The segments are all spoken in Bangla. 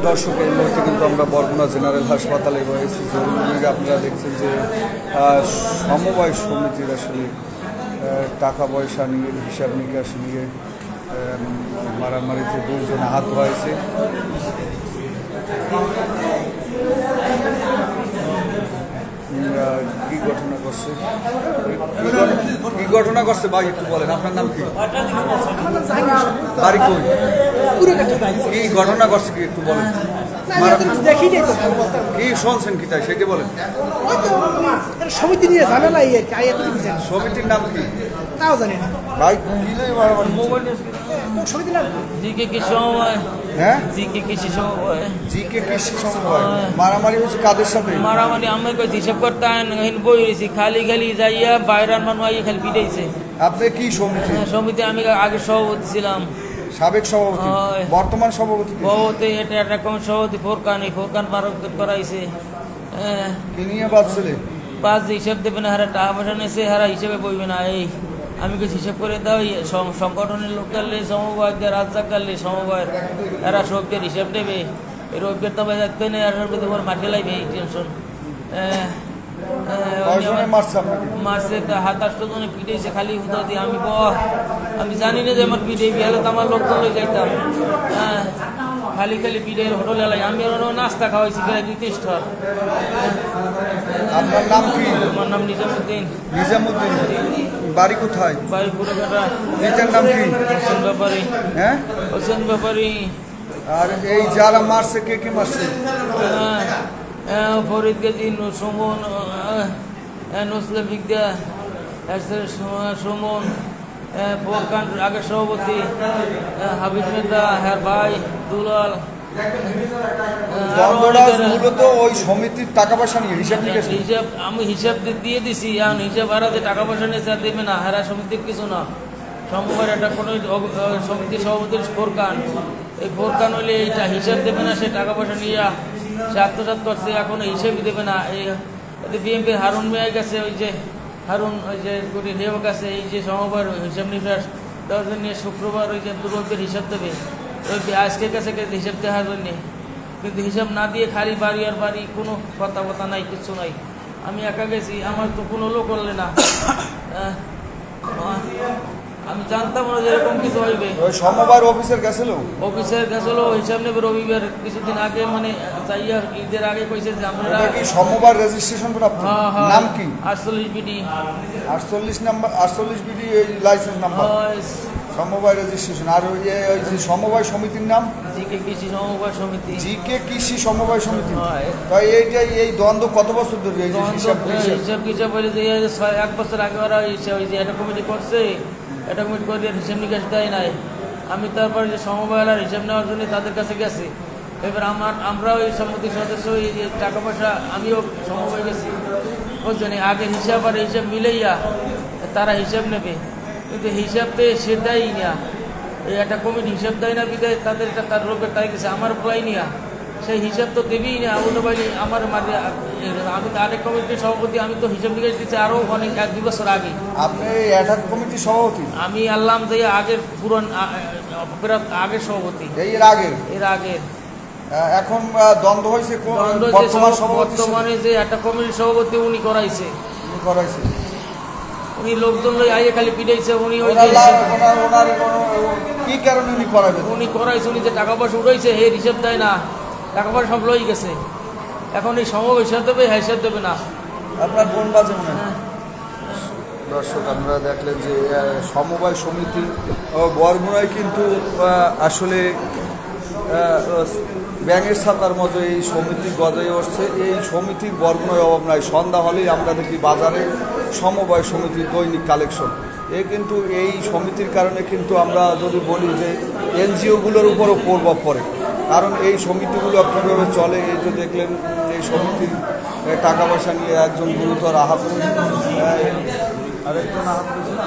দর্শক, এই মুহূর্তে কিন্তু আমরা বরগুনা জেনারেল হাসপাতালে রয়েছি। জরুরি আপনারা দেখছেন যে সমবায় সমিতির আসলে টাকা পয়সা নিয়ে, হিসাব নিকাশ নিয়ে মারামারিতে 2 জন আহত হয়েছে। কি ঘটনা করছে, কি ঘটনা করছে ভাই একটু বলেন, আপনার নাম কি, বাড়ি কই, কি ঘটনা করছে কি একটু বলেন, কি শুনছেন কি তাই সেটা বলেন। সমিতি নিয়ে ঝামেলা, সমিতির নাম কি তাও জানি না ভাই, কি সমিতির নাম জিকে কৃষি সমবায়। হ্যাঁ, জিকে কৃষি সমবায়। জিকে কৃষি সমবায়। মারামারি হচ্ছে কাদের সাথে? মারামারি আমি কই হিসাব করতে বই রয়েছি, খালি খালি যাইয়া বাইরের মানুষ খালি পিটাইছে। আপনি কি সমিতি? সমিতি আমি আগে সভাপতি ছিলাম। সাবেক সভাপতি, বর্তমান সভাপতি? সভাপতি এটা এরকম সভাপতি ফোরকান মারফত করাইছে। কি নিয়ে বাঁচছিলে? বাস হিসাব দেবে না, হারা টাকা পয়সা নিয়েছে, হারা হিসেবে বইবে না। এই আমি কিছু হিসাব করে দাও, সংগঠনের লোক কাটলে সমবায়, রাজ্জাক কাটলে সমবায়ের, এরা সবদের হিসাব দেবে। এই রোগের তো বাজাতে নেই, আর তোমার মাঠে লাগবে এই টেনশন। মারছে 7-8 জনে পিটেছে খালি হুদা দিয়ে। আমি জানি না যে আমার পিঠে বিহালে তো আমার লোকজন লই যাইতাম। খালি খালি পিঠে হোটেলে লাই, আমি নাস্তা খাওয়াইছি প্রায় 2-3 বার। আপনার নাম কি? আমার নাম নিজামুদ্দিন। নিজামুদ্দিন, বাড়ি কোথায়? বাড়ি পুরোকাটা। নিজের নাম কি? হোসেন ব্যাপারী। হ্যাঁ, হোসেন ব্যাপারী। আর এই যারা মারছে কে কে মারছে? ফরিদ গাজী, সুমন, নসলে বিদ্যা, সুমন, ফোরকান আগের সভাপতি, হাবিব মেদা, হ্যার ভাই দুলাল। মূলত ওই সমিতির টাকা পয়সা নিয়ে হিসাব নিকাশ। হিসাব আমি হিসাব দিয়ে দিছি, এখন হিসাব হারা যে টাকা পয়সা নিয়েছে আর দেবে না, হারা সমিতির কিছু না। সমবায়ের একটা কোনো সমিতির সভাপতির ফোরকান, এই ফোরকান হলে এইটা হিসাব দেবে না, সে টাকা পয়সা নিয়ে সে আত্মসাৎ করছে, এখন হিসেবই দেবে না। এই বিএনপির হারুন মেয়ে গেছে, ওই যে হারুন, ওই যে হেও গেছে, এই যে সমবায়ের হিসাব নিকাশ দেওয়ার জন্য শুক্রবার ওই যে দুর্গের হিসাব দেবে, ওই আজকের কাছে হিসাব দেওয়ার জন্য, কিন্তু হিসাব না দিয়ে খালি বাড়ি আর বাড়ি, কোনো কথা নাই, কিচ্ছু নাই। আমি একা গেছি, আমার তো কোনো লোক করলে না। আমি জানতাম না যে এরকম কিছু হইবে। সমবায়ের অফিসার গেছিল, হিসাব নেবে রবিবার কিছুদিন আগে, মানে চাইয়া ঈদের আগে কইছে যে আমরা কি সমবায় রেজিস্ট্রেশন করা। নাম কি? 48 BD. 48 number, 48 BD licence number, সমবায় রেজিস্ট্রেশন। আর ওই যে সমবায় সমিতির নাম জিকে কৃষি সমবায় সমিতি। জিকে কৃষি সমবায় সমিতি। তাই এইটাই, এই দ্বন্দ্ব কত বছর ধরে? এই হিসাব বলে যে 1 বছর আগে ওরা একটা কমিটি করছে, এটা কমিটি করে হিসাব নিকাশ দেয় নাই। আমি তারপরে যে সমবায়ের হিসাব নেওয়ার জন্য তাদের কাছে গেছি। এবার আমরাও এই সমিতির সদস্য, এই টাকা পয়সা আমিও সমবায় গেছি, বুঝছেন। আগে হিসাব আর হিসাব মিলেইয়া তারা হিসাব নেবে, কিন্তু হিসাব তো সে দেয় না। এই একটা কমিটি হিসাব দেয় না বিদায় তাদের তার রোগের তাই গেছে, আমার প্রায় নিয়া সেই হিসাব তো দেবেই না। আমার মাঝে আমি তো আরেক কমিটির সভাপতি, আমি তো হিসাব নিকাশ দিচ্ছি আরও অনেক 1-2 বছর আগে। আপনি অ্যাডহক কমিটির সভাপতি? আমি আল্লাম যে আগের পুরান আগের সভাপতি, এর আগের। এখন দ্বন্দ্ব হয়েছে বর্তমানে যে একটা কমিটির সভাপতি উনি করাইছে। উনি লোকজন আইয়ে খালি পিটাইছে। উনি ওই কি কারণে উনি করাইছে? উনি যে টাকা পয়সা উঠাইছে এর হিসাব দেয় না, টাকা পয়সা সব লই গেছে। এখন এই সমবায় হিসাব দেবে, হিসাব দেবে না। আপনার কোন বাজে মনে হয়? দর্শক, আপনারা দেখলেন যে সমবায় সমিতি বরগুনায় কিন্তু আসলে ব্যাঙের ছাতার মতো এই সমিতি গজায় উঠছে। এই সমিতির বরগুনায় অভাব নাই। সন্ধ্যা হলেই আমরা দেখি বাজারে সমবায় সমিতির দৈনিক কালেকশন। কিন্তু এই সমিতির কারণে কিন্তু আমরা যদি বলি যে এনজিওগুলোর উপরও প্রভাব পড়ে, কারণ এই সমিতিগুলো কীভাবে চলে। এই তো দেখলেন এই সমিতির টাকা পয়সা নিয়ে একজন গুরুতর আহত, আরেকজন আহত হয়েছে না।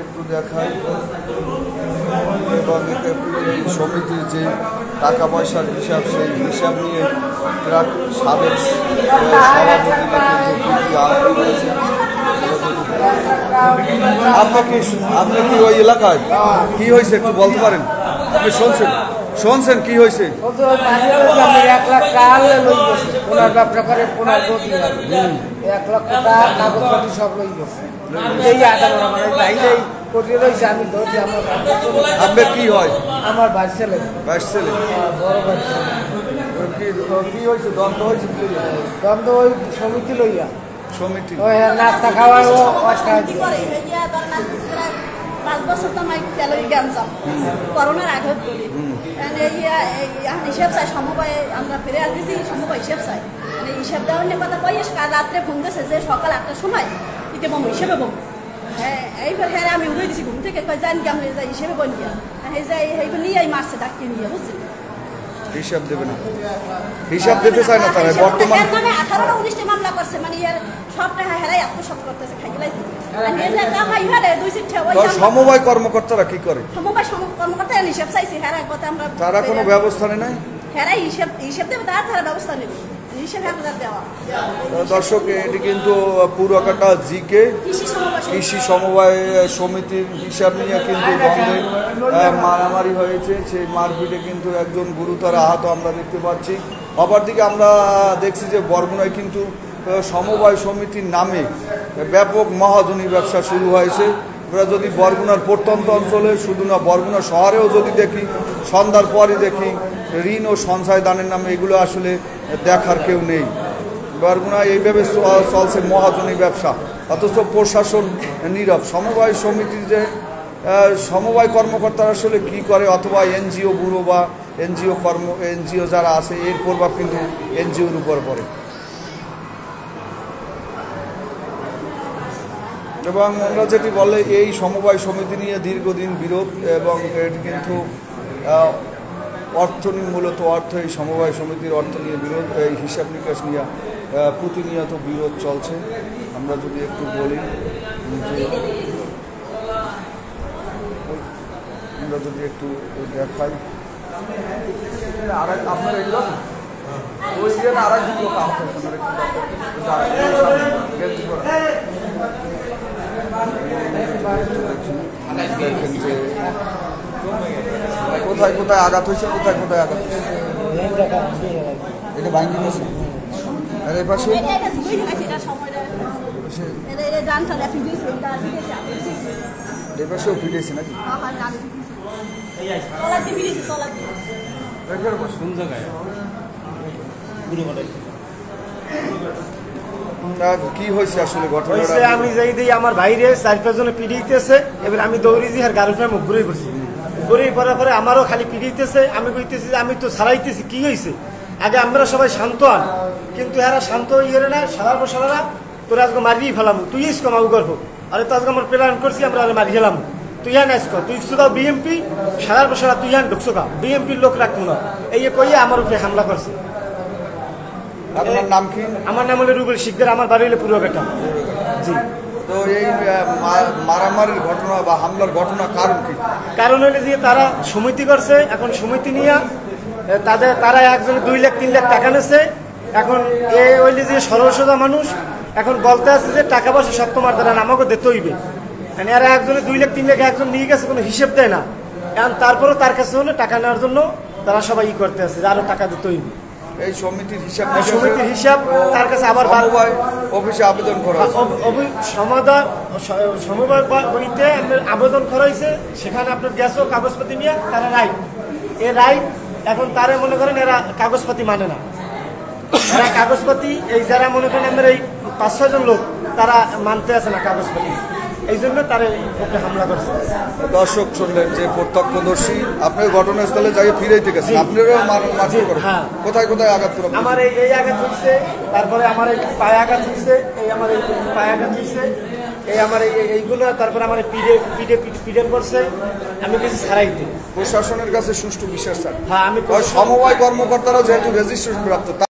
একটু দেখাই, এবং এই সমিতির যে টাকা পয়সার হিসাব, সেই হিসাব নিয়ে সাবেক সভাপতি আহত হয়েছে। আপনি কি ওই এলাকায় কি হয়েছে একটু বলতে পারেন? আপনি শুনছেন কি হয়েছে? 1 লাখ টাকা লই গেছে, ওনার ব্যবসা করে 1 লাখ টাকা কাগজপত্র সব লই গেছে। এই আদা মানে বাইরেই করে রয়েছে, আমি ধরছি আমার আপনার কি হয়? আমার ভাই ছেলে, বড় ভাই ছেলে। কি হয়েছে? দ্বন্দ্ব হয়েছে? দ্বন্দ্ব ওই সমিতি লইয়া, সমিতি ওই নাস্তা খাওয়ার ও অষ্টা 5 বছর তো আমার ক্যালোরি গ্যাঞ্জাম করোনার আগে করি হিসাব চাই সমবায় আমরা ফিরে আসছি, সমবায় হিসাব চাই মানে হিসাব দেওয়ার নিয়ে কথা কই কাল রাত্রে ফোন গেছে যে সকাল 8টার সময় ইতে বম হিসেবে বম। হ্যাঁ এইবার হ্যাঁ আমি উড়ে দিছি ঘুম থেকে কই জানি আমি যাই হিসেবে বন দিয়া এই যে এইবার নিয়ে মারছে ডাকিয়ে নিয়ে বুঝছি। হিসাব দেবে না, হিসাব দিতে চায় না তারা। বর্তমানে 18টা 19টা মামলা করছে, মানে এর সবটা হেরাই আত্মসাৎ করতেছে, খাই গেলাইছে। সমবায় কর্মকর্তারা কি করে? সমবায় কর্মকর্তা হিসাব চাইছে, হেরা কথা আমরা তারা কোনো ব্যবস্থা নেয় নাই। হেরাই হিসাব দেবে, তারা ব্যবস্থা নেবে, হিসাব হাজার দেওয়া। দর্শক, এটি কিন্তু পুরকাটা জিকে কৃষি সমবায় সমিতির হিসাব নিয়ে কিন্তু দ্বন্দ্বে মারামারি হয়েছে। সেই মারপিটে কিন্তু একজন গুরুতর আহত আমরা দেখতে পাচ্ছি। অপরদিকে আমরা দেখছি যে বরগুনায় কিন্তু সমবায় সমিতির নামে ব্যাপক মহাজনী ব্যবসা শুরু হয়েছে। আমরা যদি বরগুনার প্রত্যন্ত অঞ্চলে, শুধু না বরগুনা শহরেও যদি দেখি, সন্ধ্যার পরই দেখি ঋণ ও সঞ্চয় দানের নামে এগুলো আসলে দেখার কেউ নেই। বরগুনায় এইভাবে চলছে মহাজনী ব্যবসা, অথচ প্রশাসন নীরব। সমবায় সমিতির যে সমবায় কর্মকর্তারা আসলে কী করে, অথবা এনজিও ব্যুরো বা এনজিও যারা আছে, এর প্রভাব কিন্তু এনজিওর উপর পড়ে। এবং আমরা যেটি বলে, এই সমবায় সমিতি নিয়ে দীর্ঘদিন বিরোধ, এবং এটি কিন্তু মূলত অর্থ, এই সমবায় সমিতির অর্থ নিয়ে বিরোধ, এই হিসাব নিকাশ নিয়ে প্রতিনিয়ত বিরোধ চলছে। আমরা যদি একটু বলি, আমরা যদি একটু দেখাই, আপনার এগুলো ওই আরেকজন লোক কোথায় কোথায় আঘাত হয়েছে, কোথায় কোথায় আঘাত হয়েছে, এটা ভাঙ্গি গেছে। আর এই পাশে এই পাশেও ফিরেছে নাকি? কি হয়েছে আসলে ঘটনা? আমি যাই দিই আমার বাইরে 4-5 জনে পিড়িতেছে, এবার আমি দৌড়িছি আর গাড়ি মুখ ঘুরে পড়ছি। ঘুরে পড়ার পরে আমারও খালি পিড়িতেছে, আমি কইতেছি যে আমি তো ছাড়াইতেছি, কি হয়েছে? আগে আমরা সবাই শান্ত আন, কিন্তু এরা শান্ত ইয়ে না, সারা তোর আজকে মারিয়ে ফেলাম, তুই ইসকো মাউ গর্ব, আরে তো আজকে আমার প্ল্যান করছি আমরা মারি ফেলাম, তুই হ্যাঁ নাইস তুই শুধাও বিএমপি সারা তুই হ্যাঁ ঢুকছো কা, বিএমপির লোক রাখবো না, এই কইয়ে আমার উপরে হামলা করছে। আপনার নাম কি? আমার নাম হলো রুবেল শিকদার, আমার বাড়ি হলো পুরোবেটা। জি। তো এই মারামারির ঘটনা বা হামলার ঘটনা কারণ কি? কারণ হলো যে তারা সমিতি করছে, এখন সমিতি নিয়ে তারা একজনে 2 লাখ 3 লাখ টাকা নেছে। এখন হইলে যে সরল সোজা মানুষ এখন বলতে আছে যে টাকা পয়সা সব তোমার দ্বারা আমাকে দিতে হইবে। মানে এরা একজনে 2 লাখ 3 লাখ একজন নিয়ে গেছে, কোনো হিসেব দেয় না। এখন তারপরেও তার কাছে হলে টাকা নেওয়ার জন্য তারা সবাই করতে আছে যে আরো টাকা দিতে হইবে। এই সমিতির হিসাব তার কাছে আবার অফিসে আবেদন করা, সমবায় বইতে আবেদন করা হয়েছে, সেখানে আপনার গ্যাসও কাগজপাতি নিয়ে তারা রাইট এখন তারা মনে করেন এরা কাগজপাতি মানে না, এরা কাগজপাতি এই যারা মনে করেন আমরা এই 5-6 জন লোক তারা মানতে আছে না কাগজপাতি, এই জন্য তারা ওকে হামলা করছে। দর্শক শুনলেন যে প্রত্যক্ষদর্শী, আপনার ঘটনাস্থলে যাই ফিরাইতে গেছেন, আপনারও মারধর করে। কোথায় কোথায় আঘাত করে? আমার এই আঘাত হয়েছে, তারপরে আমার এই পায়ে আঘাত হয়েছে, এই আমার এই পায়ে আঘাত হয়েছে, এই আমার এইগুলো, তারপরে আমার পিডে করছে, আমি কিছু ছাড়াইতে। প্রশাসনের কাছে সুষ্ঠু বিশ্বাস চান? হ্যাঁ, আমি সমবায় কর্মকর্তারা যেহেতু রেজিস্ট্রেশন প্রাপ্ত।